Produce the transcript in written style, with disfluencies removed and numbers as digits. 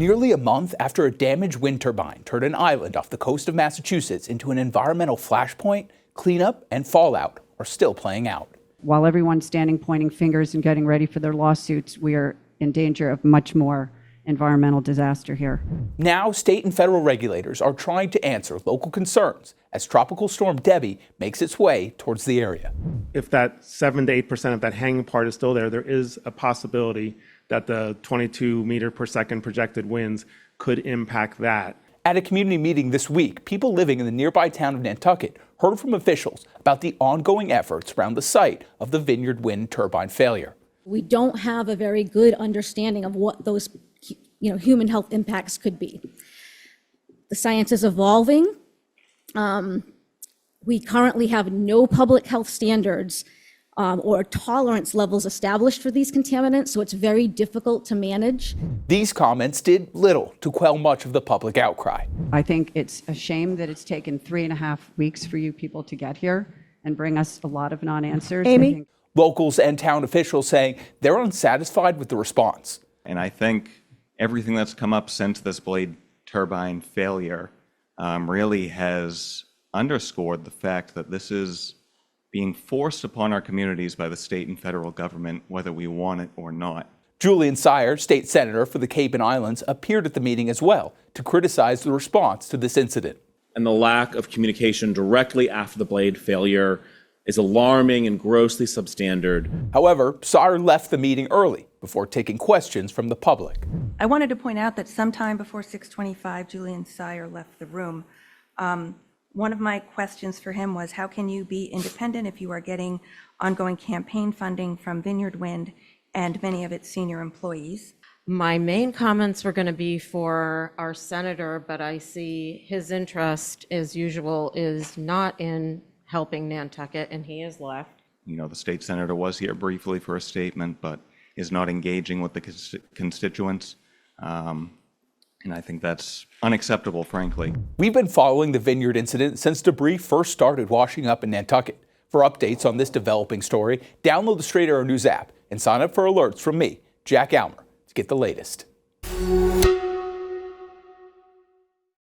Nearly a month after a damaged wind turbine turned an island off the coast of Massachusetts into an environmental flashpoint, cleanup and fallout are still playing out. While everyone's standing pointing fingers and getting ready for their lawsuits, we are in danger of much more environmental disaster here. Now, state and federal regulators are trying to answer local concerns as Tropical Storm Debbie makes its way towards the area. If that 7 to 8% of that hanging part is still there, there is a possibility that the 22 meter per second projected winds could impact that. At a community meeting this week, people living in the nearby town of Nantucket heard from officials about the ongoing efforts around the site of the Vineyard Wind turbine failure. We don't have a very good understanding of what those human health impacts could be. The science is evolving. We currently have no public health standards or tolerance levels established for these contaminants, so it's very difficult to manage. These comments did little to quell much of the public outcry. I think it's a shame that it's taken 3.5 weeks for you people to get here and bring us a lot of non-answers. Amy? Locals and town officials saying they're unsatisfied with the response. And I think everything that's come up since this blade turbine failure really has underscored the fact that this is being forced upon our communities by the state and federal government, whether we want it or not. Julian Sire, state senator for the Cape and Islands, appeared at the meeting as well to criticize the response to this incident. And the lack of communication directly after the blade failure is alarming and grossly substandard. However, Sire left the meeting early before taking questions from the public. I wanted to point out that sometime before 6:25, Julian Sire left the room. One of my questions for him was, how can you be independent if you are getting ongoing campaign funding from Vineyard Wind and many of its senior employees? My main comments were going to be for our senator, but I see his interest, as usual, is not in helping Nantucket, and he has left. You know, the state senator was here briefly for a statement, but is not engaging with the constituents. And I think that's unacceptable, frankly. We've been following the Vineyard incident since debris first started washing up in Nantucket. For updates on this developing story, download the Straight Arrow News app and sign up for alerts from me, Jack Almer, to get the latest.